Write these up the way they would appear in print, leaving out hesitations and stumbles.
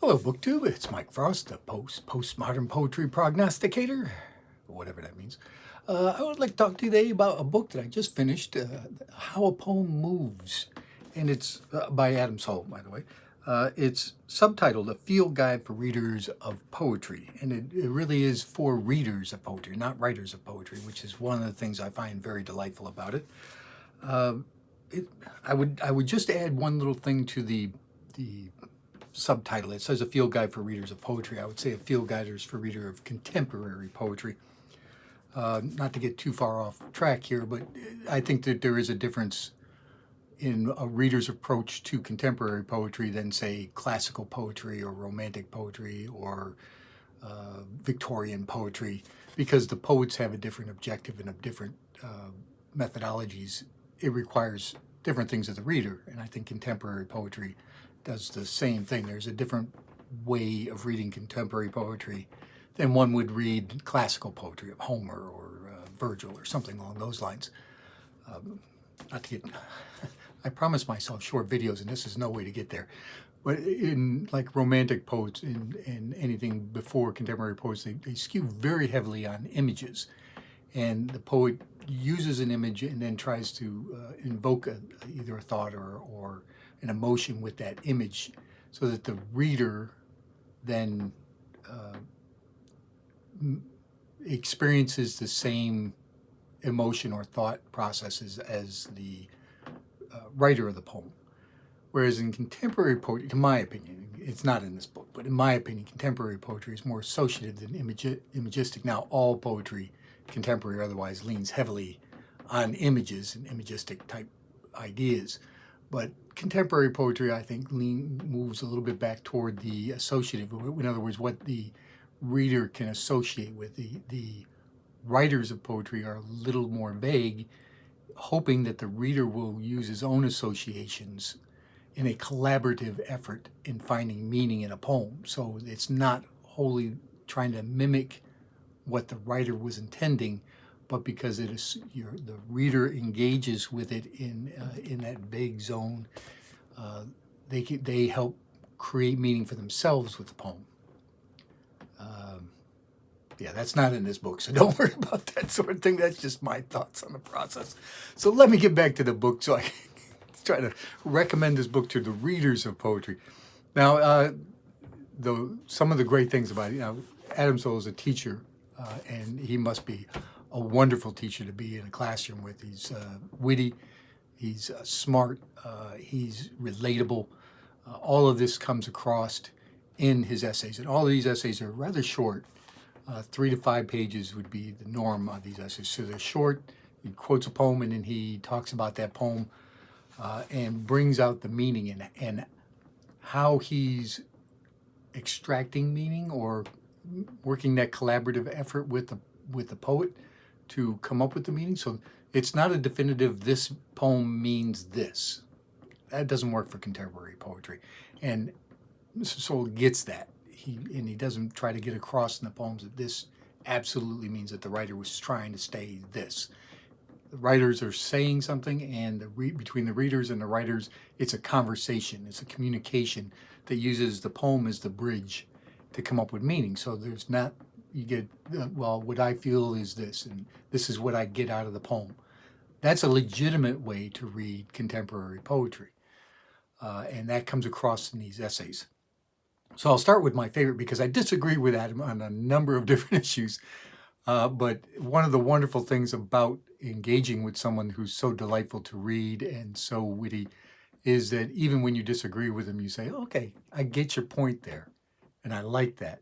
Hello, BookTube. It's Mike Frost, the postmodern poetry prognosticator, or whatever that means. I would like to talk to you today about a book that I just finished, How a Poem Moves, and it's by Adam Soul, by the way. It's subtitled A Field Guide for Readers of Poetry, and it really is for readers of poetry, not writers of poetry, which is one of the things I find very delightful about it. I would just add one little thing to the subtitle. It says a field guide for readers of poetry. I would say a field guide is for reader of contemporary poetry. Not to get too far off track here, but I think that there is a difference in a reader's approach to contemporary poetry than, say, classical poetry or romantic poetry or Victorian poetry, because the poets have a different objective and a different methodologies. It requires different things of the reader, and I think contemporary poetry does the same thing. There's a different way of reading contemporary poetry than one would read classical poetry of Homer or Virgil or something along those lines. Not to get, I promised myself short videos, and this is no way to get there. But in like romantic poets and anything before contemporary poets, they skew very heavily on images. And the poet uses an image and then tries to invoke either a thought or an emotion with that image, so that the reader then experiences the same emotion or thought processes as the writer of the poem. Whereas in contemporary poetry, in my opinion, it's not in this book, but in my opinion, contemporary poetry is more associative than imagistic. Now, all poetry, contemporary or otherwise, leans heavily on images and imagistic type ideas. But contemporary poetry, I think, moves a little bit back toward the associative. In other words, what the reader can associate with. The writers of poetry are a little more vague, hoping that the reader will use his own associations in a collaborative effort in finding meaning in a poem. So it's not wholly trying to mimic what the writer was intending, but because it is the reader engages with it in that vague zone, they help create meaning for themselves with the poem. Yeah, that's not in this book, so don't worry about that sort of thing. That's just my thoughts on the process. So let me get back to the book so I can try to recommend this book to the readers of poetry. Now, some of the great things about it, Adam Soul is a teacher, and he must be a wonderful teacher to be in a classroom with. He's witty, he's smart, he's relatable. All of this comes across in his essays, and all of these essays are rather short. 3 to 5 pages would be the norm of these essays. So they're short. He quotes a poem, and then he talks about that poem and brings out the meaning and how he's extracting meaning or working that collaborative effort with the poet to come up with the meaning. So it's not a definitive, this poem means this. That doesn't work for contemporary poetry. And Soul gets that. He doesn't try to get across in the poems that this absolutely means that the writer was trying to say this. The writers are saying something, and between the readers and the writers, it's a conversation, it's a communication that uses the poem as the bridge to come up with meaning. So there's not, you get, well, what I feel is this, and this is what I get out of the poem. That's a legitimate way to read contemporary poetry, and that comes across in these essays. So I'll start with my favorite, because I disagree with Adam on a number of different issues. But one of the wonderful things about engaging with someone who's so delightful to read and so witty is that even when you disagree with them, you say, okay, I get your point there, and I like that,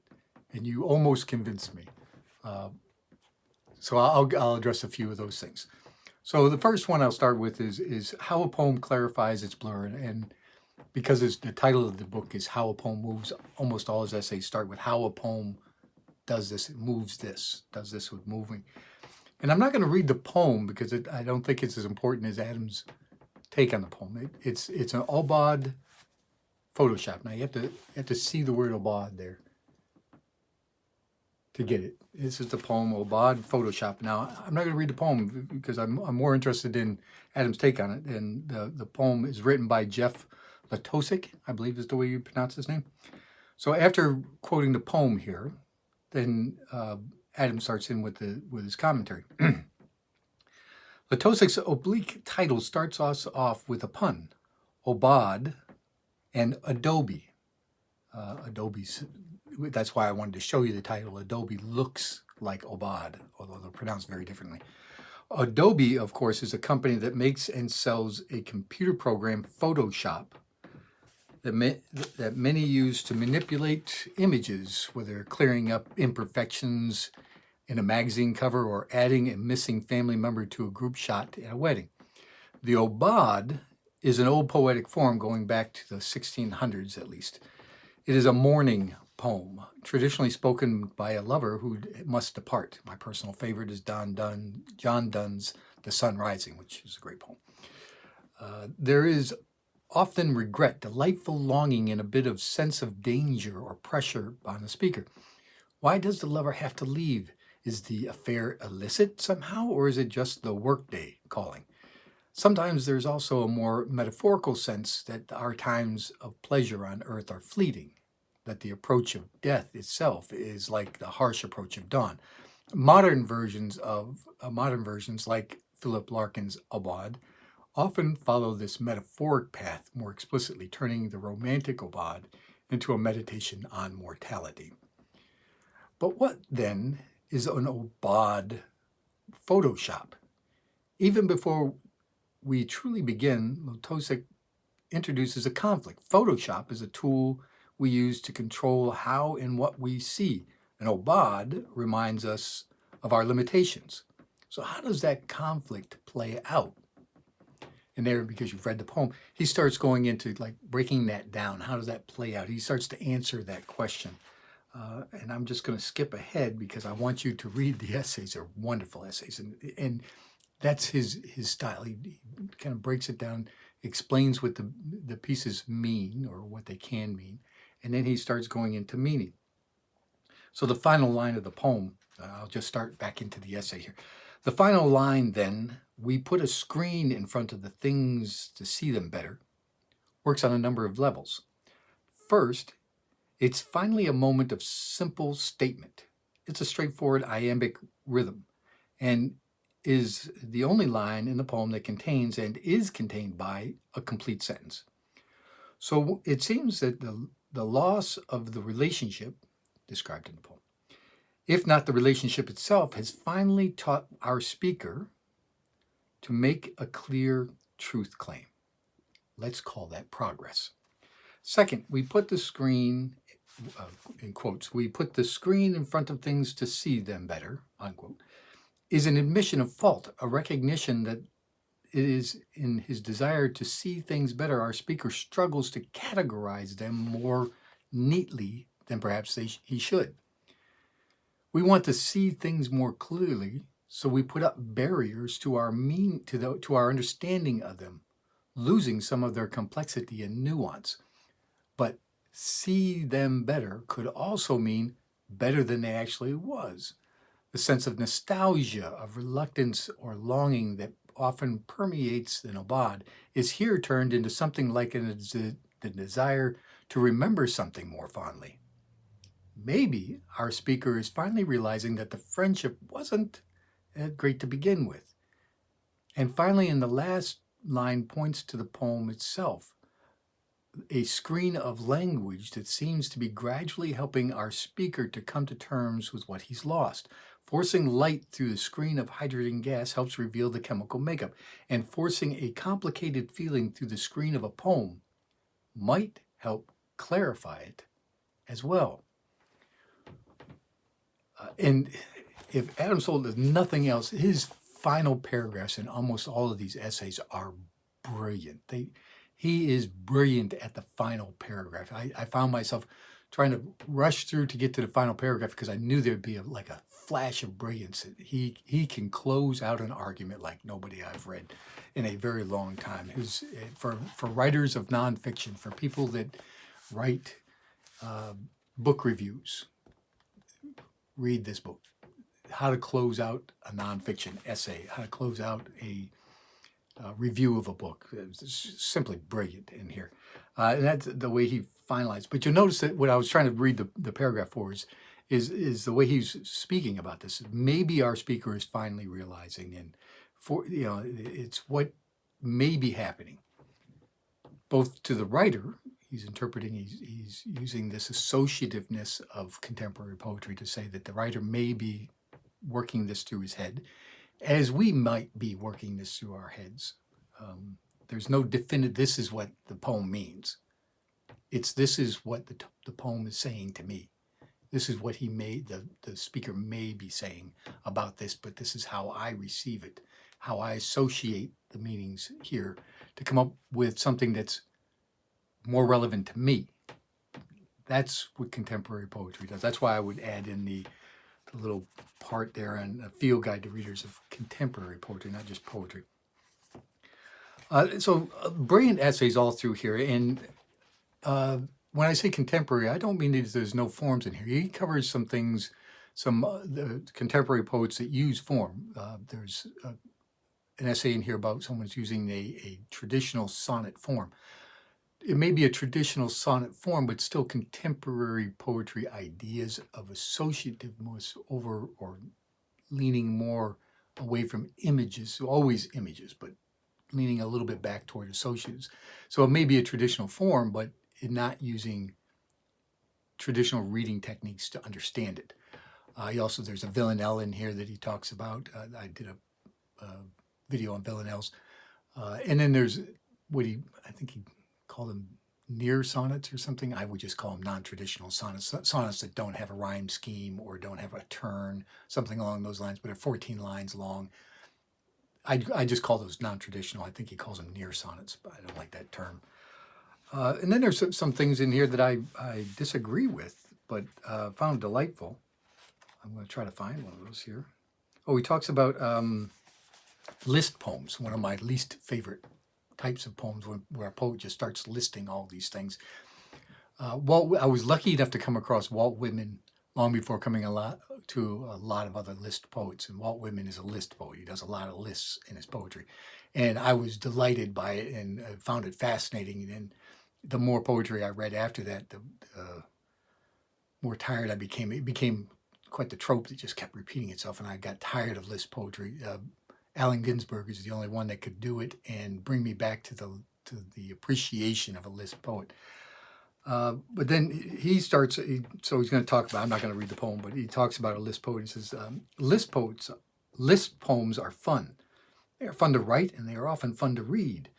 and you almost convinced me. So I'll address a few of those things. So the first one I'll start with is how a poem clarifies its blur, and because the title of the book is How a Poem Moves, almost all his essays start with how a poem does this, it moves this, does this with moving. And I'm not going to read the poem because I don't think it's as important as Adam's take on the poem. It's an Aubade Photoshop. Now you have to see the word Aubade there to get it. This is the poem Aubade Photoshop. Now I'm not going to read the poem because I'm more interested in Adam's take on it. And the poem is written by Jeff Latosik, I believe is the way you pronounce his name. So after quoting the poem here, then Adam starts in with his commentary. Latosik's oblique title starts us off with a pun, Obad and Adobe. Adobe's, that's why I wanted to show you the title. Adobe looks like Obad, although they're pronounced very differently. Adobe, of course, is a company that makes and sells a computer program, Photoshop, that many use to manipulate images, whether clearing up imperfections in a magazine cover or adding a missing family member to a group shot at a wedding. The Obad is an old poetic form going back to the 1600s at least. It is a mourning poem, traditionally spoken by a lover who must depart. My personal favorite is John Donne's The Sun Rising, which is a great poem. There is often regret, delightful longing, and a bit of sense of danger or pressure on the speaker. Why does the lover have to leave? Is the affair illicit somehow, or is it just the workday calling? Sometimes there's also a more metaphorical sense that our times of pleasure on earth are fleeting, that the approach of death itself is like the harsh approach of dawn. Modern versions like Philip Larkin's Obad often follow this metaphoric path more explicitly, turning the romantic Obad into a meditation on mortality. But what then is an Obad Photoshop? Even before we truly begin, Lotosik introduces a conflict. Photoshop is a tool we use to control how and what we see. And Obad reminds us of our limitations. So how does that conflict play out? And there, because you've read the poem, he starts going into like breaking that down. How does that play out? He starts to answer that question. And I'm just going to skip ahead because I want you to read the essays. They're wonderful essays. And that's his style. He kind of breaks it down, explains what the pieces mean or what they can mean. And then he starts going into meaning. So the final line of the poem, I'll just start back into the essay here. The final line then, we put a screen in front of the things to see them better, works on a number of levels. First, it's finally a moment of simple statement. It's a straightforward iambic rhythm and is the only line in the poem that contains and is contained by a complete sentence. So it seems that the loss of the relationship described in the poem, if not the relationship itself, has finally taught our speaker to make a clear truth claim. Let's call that progress. Second, we put the screen, in quotes, we put the screen in front of things to see them better, unquote, is an admission of fault, a recognition that it is in his desire to see things better, our speaker struggles to categorize them more neatly than perhaps he should. We want to see things more clearly, so we put up barriers to our to our understanding of them, losing some of their complexity and nuance. But see them better could also mean better than they actually was. The sense of nostalgia, of reluctance or longing that often permeates the Obad is here turned into something like the desire to remember something more fondly. Maybe our speaker is finally realizing that the friendship wasn't great to begin with. And finally, in the last line, points to the poem itself, a screen of language that seems to be gradually helping our speaker to come to terms with what he's lost. Forcing light through the screen of hydrogen gas helps reveal the chemical makeup, and forcing a complicated feeling through the screen of a poem might help clarify it as well. And if Adam Soul does nothing else, his final paragraphs in almost all of these essays are brilliant. He is brilliant at the final paragraph. I found myself trying to rush through to get to the final paragraph because I knew there'd be like a flash of brilliance. He can close out an argument like nobody I've read in a very long time. For writers of nonfiction, for people that write book reviews, read this book. How to close out a nonfiction essay, how to close out a review of a book. It's simply brilliant in here. And that's the way he finalized. But you'll notice that what I was trying to read the paragraph for is the way he's speaking about this. Maybe our speaker is finally realizing, and it's what may be happening. Both to the writer, he's interpreting, he's using this associativeness of contemporary poetry to say that the writer may be working this through his head, as we might be working this through our heads. There's no definitive, this is what the poem means. This is what the poem is saying to me. This is what the speaker may be saying about this, but this is how I receive it, how I associate the meanings here to come up with something that's more relevant to me. That's what contemporary poetry does. That's why I would add in the little part there and a field guide to readers of contemporary poetry, not just poetry. So brilliant essays all through here. And when I say contemporary, I don't mean that there's no forms in here. He covers some things, the contemporary poets that use form. There's an essay in here about someone's using a traditional sonnet form. It may be a traditional sonnet form, but still contemporary poetry ideas of associativeness over or leaning more away from images, always images, but leaning a little bit back toward associatives. So it may be a traditional form, but not using traditional reading techniques to understand it. There's a villanelle in here that he talks about. I did a video on villanelles. And then there's I think he called them near sonnets or something. I would just call them non-traditional sonnets, sonnets that don't have a rhyme scheme or don't have a turn, something along those lines, but are 14 lines long. I just call those non-traditional. I think he calls them near sonnets, but I don't like that term. And then there's some things in here that I disagree with, but found delightful. I'm going to try to find one of those here. Oh, he talks about list poems, one of my least favorite types of poems, where a poet just starts listing all these things. I was lucky enough to come across Walt Whitman long before coming to a lot of other list poets. And Walt Whitman is a list poet. He does a lot of lists in his poetry. And I was delighted by it and found it fascinating. And the more poetry I read after that, the more tired I became. It became quite the trope that just kept repeating itself, and I got tired of list poetry. Allen Ginsberg is the only one that could do it and bring me back to the appreciation of a list poet. But then he starts, so he's going to talk about, I'm not going to read the poem, but he talks about a list poet. He says, list poems are fun. They are fun to write, and they are often fun to read.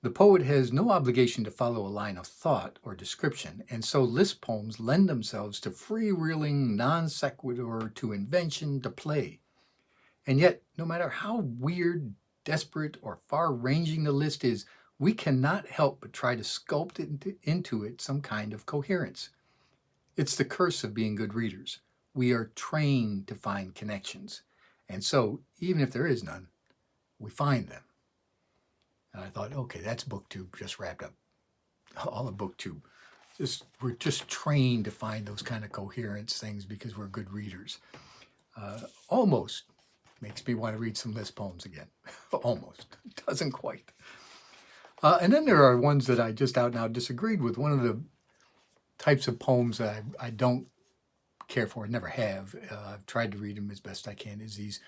The poet has no obligation to follow a line of thought or description, and so list poems lend themselves to free-reeling non sequitur, to invention, to play. And yet, no matter how weird, desperate, or far-ranging the list is, we cannot help but try to sculpt into it some kind of coherence. It's the curse of being good readers. We are trained to find connections. And so, even if there is none, we find them. And I thought, okay, that's BookTube just wrapped up. All of BookTube. We're just trained to find those kind of coherence things because we're good readers. Almost makes me want to read some list poems again. Almost. Doesn't quite. And then there are ones that I just out and out disagreed with. One of the types of poems that I don't care for, never have, I've tried to read them as best I can, is these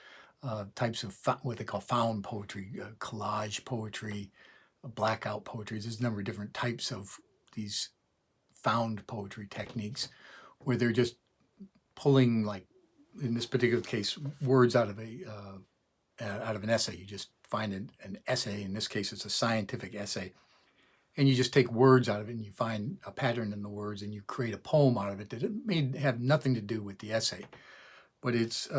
types of what they call found poetry, collage poetry, blackout poetry. There's a number of different types of these found poetry techniques where they're just pulling, like in this particular case, words out of an essay. You just find an essay. In this case, it's a scientific essay, and you just take words out of it and you find a pattern in the words and you create a poem out of it that it may have nothing to do with the essay, but it's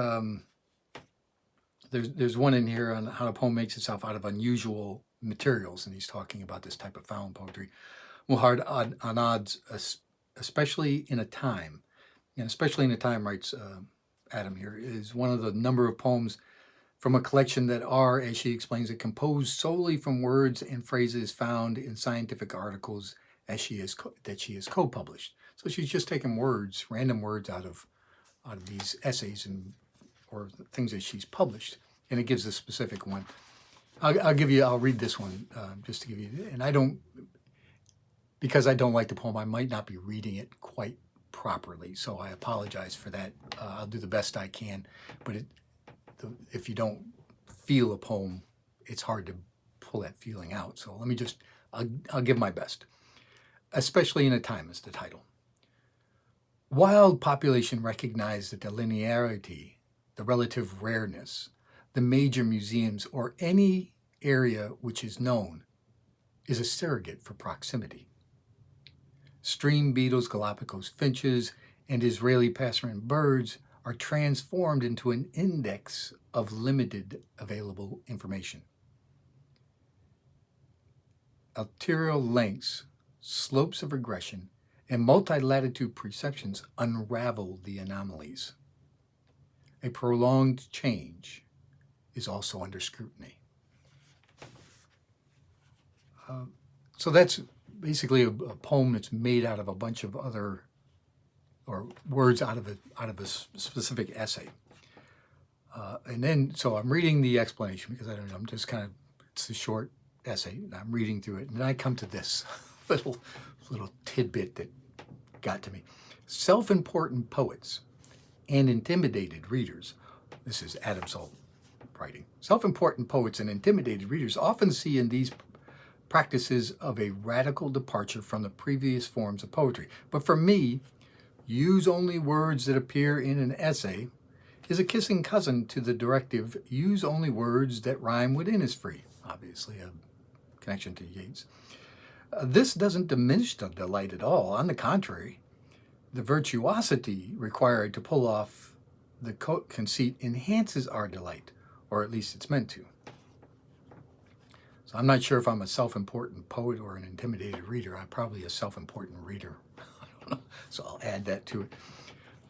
there's one in here on how a poem makes itself out of unusual materials, and he's talking about this type of found poetry. Well, hard on odds, especially in a time, and especially in a time, writes Adam here, is one of the number of poems from a collection that are, as she explains it, composed solely from words and phrases found in scientific articles that she has co-published. So she's just taken words, random words out of these essays or things that she's published, and it gives a specific one. I'll read this one just to give you, and I don't. because I don't like the poem, I might not be reading it quite properly. So I apologize for that. I'll do the best I can. But if you don't feel a poem, it's hard to pull that feeling out. So let me just, I'll give my best. Especially in a Time is the title. Wild population recognize that the linearity, the relative rareness, the major museums, or any area which is known is a surrogate for proximity. Stream beetles, Galapagos finches, and Israeli passerine birds are transformed into an index of limited available information. Arterial lengths, slopes of regression, and multilatitude perceptions unravel the anomalies. A prolonged change is also under scrutiny. So that's basically a poem that's made out of a bunch of other, or words out of a specific essay. And then, so I'm reading the explanation because I'm just kind of, it's a short essay, and I'm reading through it, and then I come to this little tidbit that got to me. Self-important poets and intimidated readers, this is Adam Soul writing, self-important poets and intimidated readers often see in these practices of a radical departure from the previous forms of poetry. But for me, use only words that appear in an essay is a kissing cousin to the directive, use only words that rhyme with Innisfree, obviously a connection to Yeats. This doesn't diminish the delight at all. On the contrary, the virtuosity required to pull off the conceit enhances our delight, or at least it's meant to. So I'm not sure if I'm a self-important poet or an intimidated reader. I'm probably a self-important reader. I don't know. So I'll add that to it.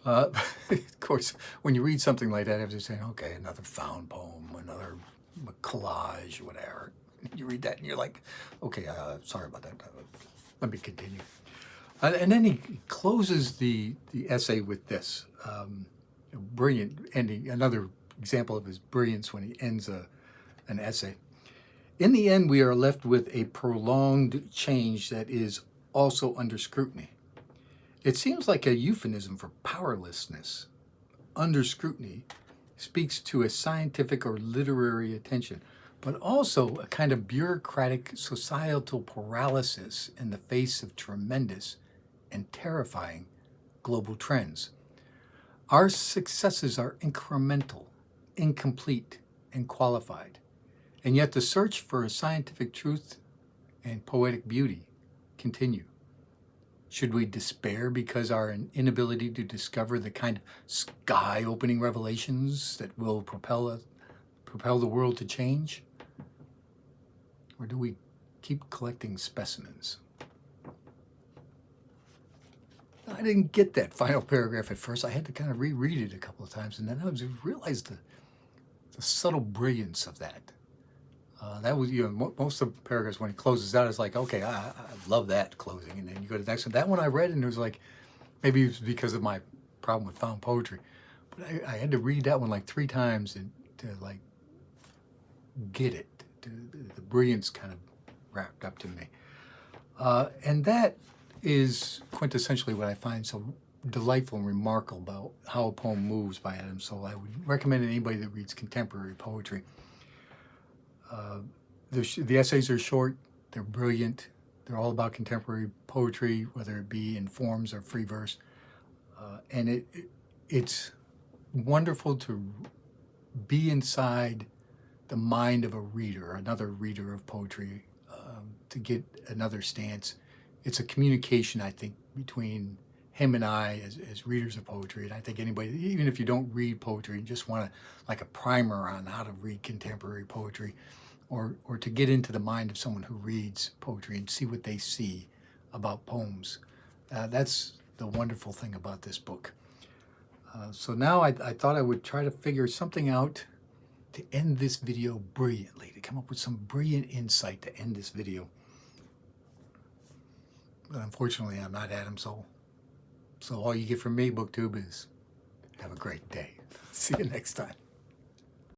Of course, when you read something like that, you have to say, okay, another found poem, another collage, whatever. You read that and you're like, okay, sorry about that. Let me continue. And then he closes the essay with this brilliant ending, another example of his brilliance when he ends an essay. In the end, we are left with a prolonged change that is also under scrutiny. It seems like a euphemism for powerlessness. Under scrutiny speaks to a scientific or literary attention, but also a kind of bureaucratic societal paralysis in the face of tremendous and terrifying global trends. Our successes are incremental, incomplete, and qualified. And yet the search for a scientific truth and poetic beauty continue. Should we despair because our inability to discover the kind of sky-opening revelations that will propel the world to change? Or do we keep collecting specimens? I didn't get that final paragraph at first. I had to kind of reread it a couple of times, and then I realized the subtle brilliance of that. That was, most of the paragraphs when he closes out, it's like, okay, I love that closing. And then you go to the next one. That one I read, and it was like, maybe it was because of my problem with found poetry. But I had to read that one like 3 times to like get it. The brilliance kind of wrapped up to me. And that is quintessentially what I find so delightful and remarkable about How a Poem Moves by Adam Soul. I would recommend anybody that reads contemporary poetry. The essays are short, they're brilliant, they're all about contemporary poetry, whether it be in forms or free verse. And it's wonderful to be inside the mind of a reader, another reader of poetry, to get another stance. It's a communication, I think, between him and I as readers of poetry. And I think anybody, even if you don't read poetry, you just want like a primer on how to read contemporary poetry, or to get into the mind of someone who reads poetry and see what they see about poems. That's the wonderful thing about this book. So now I thought I would try to figure something out to end this video brilliantly, to come up with some brilliant insight to end this video. But unfortunately, I'm not Adam Soul. So all you get from me, BookTube, is have a great day. See you next time.